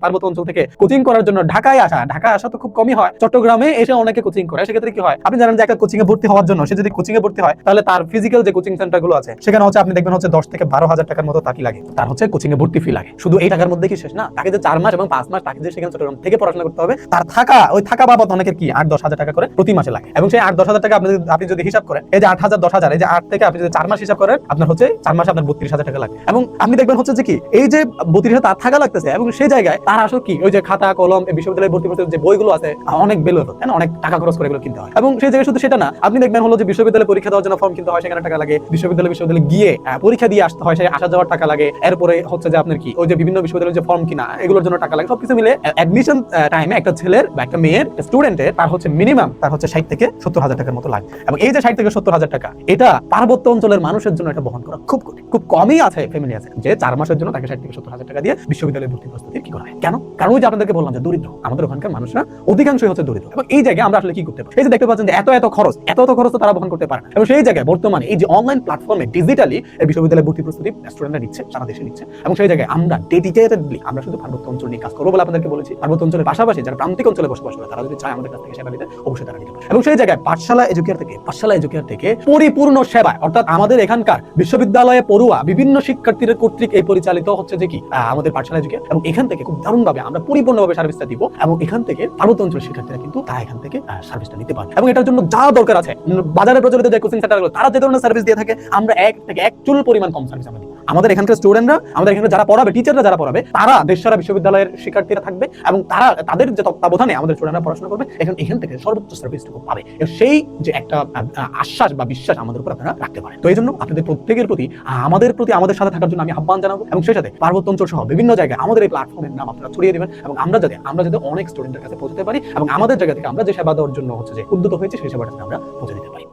পার্বত্য অঞ্চল থেকে কোচিং করার জন্য ঢাকায় আসা তো খুব কমই হয়, চট্টগ্রামে এসে অনেকে কোচিং করে। সেক্ষেত্রে কি হয়, আপনি জানেন যে একটা কোচিং এ ভর্তি হওয়ার জন্য সে যদি কোচিং এ ভর্তি হয় তাহলে তার ফিজিক্যাল যে কোচিং সেন্টার গুলো আছে সেখানে হচ্ছে আপনি দেখবেন হচ্ছে 10 থেকে 12,000 টাকার মতো তাকি লাগে, তার হচ্ছে কোচিং এ ভর্তি ফি লাগে। শুধু এই টাকার মধ্যে কি শেষ না, তাকে যে 4 মাস এবং 5 মাস তাকে যে সেখানে চট্টগ্রাম থেকে পড়াশোনা করতে হবে, তার থাকা বাবদ অনেকের কি 8-10 হাজার টাকা করে প্রতি মাসে লাগে। এবং সেই 8-10 হাজার টাকা আপনি যদি হিসাব করেন, এই যে 8,000-10,000, এই যে 8 থেকে আপনি যদি 4 মাস হিসাব করেন, আপনার হচ্ছে 4 মাসে আপনার 32,000 টাকা লাগে। এবং আপনি দেখবেন হচ্ছে যে কি এই যে 32,000 তার থাকা লাগতেছে, এবং সেই জায়গায় তার আসলে কি ওই যে খাতা কলম বিশ্ববিদ্যালয়ে ভর্তি করতে যে বইগুলো আছে অনেক বেলো, তাই না, অনেক টাকা খরচ করে এগুলো কিনতে হয়। এবং সেই জায়গায় শুধু সেটা না, আপনি দেখবেন হলো যে বিশ্ববিদ্যালয়ে পরীক্ষা দেওয়ার জন্য ফর্ম কিনতে হয়, সেখানে টাকা লাগে। বিশ্ববিদ্যালয়ে গিয়ে পরীক্ষা দিয়ে আসতে হয়, সেই আসা যাওয়ার টাকা লাগে। এরপরে হচ্ছে যে আপনার কি ওই যে বিভিন্ন বিশ্ববিদ্যালয়ের যে ফর্ম কিনা এগুলোর জন্য টাকা লাগে। সবকিছু মিলে অ্যাডমিশন টাইমে একটা ছেলের বা একটা মেয়ের স্টুডেন্টের তার হচ্ছে মিনিমাম তার হচ্ছে 60 থেকে 70 হাজার টাকার মতো লাগে। এবং এই যে 60 থেকে 70 হাজার টাকা, এটা পার্বত্য অঞ্চলের মানুষের জন্য এটা বহন করা খুব কঠিন। খুব কমই আছে ফ্যামিলি আছে যে 4 মাসের জন্য তাকে 60 থেকে 70 হাজার টাকা দিয়ে বিশ্ববিদ্যালয়ে ভর্তি প্রস্তুতি কি করা হয়। কেন? কারণ ওই যে আপনাদেরকে বললাম যে দরিদ্র, আমাদের ওখানকার মানুষরা অধিকাংশই হচ্ছে দরিদ্র। এবং এই জায়গায় আমরা আসলে কি করতে পারি, এই যে দেখতে পাচ্ছেন যে এত খরচ তো তারা বহন করতে পারে না। এবং সেই জায়গায় বর্তমানে এই যে অনলাইন প্ল্যাটফর্মে ডিজিটালি বিশ্ববিদ্যালয়ে ভর্তি প্রস্তুতি স্টুডেন্টরা নিচ্ছে, সারা দেশে নিচ্ছে। এবং সেই জায়গায় আমরা ডেডিকেটেডলি আমরা শুধু পার্বত্য অঞ্চল নিয়ে কাজ করবো বলে আপনাদেরকে বলেছি। পার্বত্য অঞ্চলের পাশাপাশি যারা প্রান্তিক অঞ্চলে বসবাস করে তারা যদি চায় আমাদের কাছ থেকে সেবা নিতে, অবশ্যই তারা নিতে পারে। এবং সেই জায়গায় পাঠশালা এডুকেয়ার থেকে পরিপূর্ণ সেবা, অর্থাৎ আমাদের এখানকার বিশ্ববিদ্যালয়ে পড়ুয়া বিভিন্ন শিক্ষার্থীদের কর্তৃক এই পরিচালিত হচ্ছে যে কি আমাদের পাঠশালা এডুকেয়ার। এবং এখান থেকে খুব দারুণভাবে আমরা পরিপূর্ণভাবে সার্ভিসটা দিব। এবং এখান থেকে পার্বত্য অঞ্চলের শিক্ষার্থীরা কিন্তু তারা এখান থেকে সার্ভিসটা নিতে পারে। এবং এটার জন্য যা দরকার আছে বাজারে প্রচলিত যে কোচিং সেন্টারগুলো তারা যে ধরনের সার্ভিস দিয়ে থাকে, আমরা এক থেকে এক চুল পরিমাণ কম সার্ভিস আমরা দিই। আমাদের এখানকার স্টুডেন্টরা, আমাদের এখানে যারা পড়াবে, টিচাররা যারা পড়াবে, তারা দেশসারা বিশ্ববিদ্যালয়ের শিক্ষার্থীরা থাকবে এবং তারা তাদের যে তত্ত্বাবধানে আমাদের স্টুডেন্টরা পড়াশোনা করবে, এখান থেকে সর্বোচ্চ সার্ভিসটুকু পাবে। সেই যে একটা আশ্বাস বা বিশ্বাস আমাদের উপর আপনারা রাখতে পারেন। তো এই জন্য আপনাদের প্রত্যেকের প্রতি আমাদের সাথে থাকার জন্য আমি আহ্বান জানাবো। এবং সেই সাথে পার্বত্য অঞ্চল সহ বিভিন্ন জায়গায় আমাদের এই প্ল্যাটফর্মের নাম আপনারা ছড়িয়ে দিবেন। এবং আমরা যাতে অনেক স্টুডেন্টের কাছে পৌঁছতে পারি এবং আমাদের জায়গা থেকে আমরা যে সেবা দেওয়ার জন্য হচ্ছে যে উদ্যত হয়েছে সেই সেবাটা আমরা পৌঁছে দিতে পারি।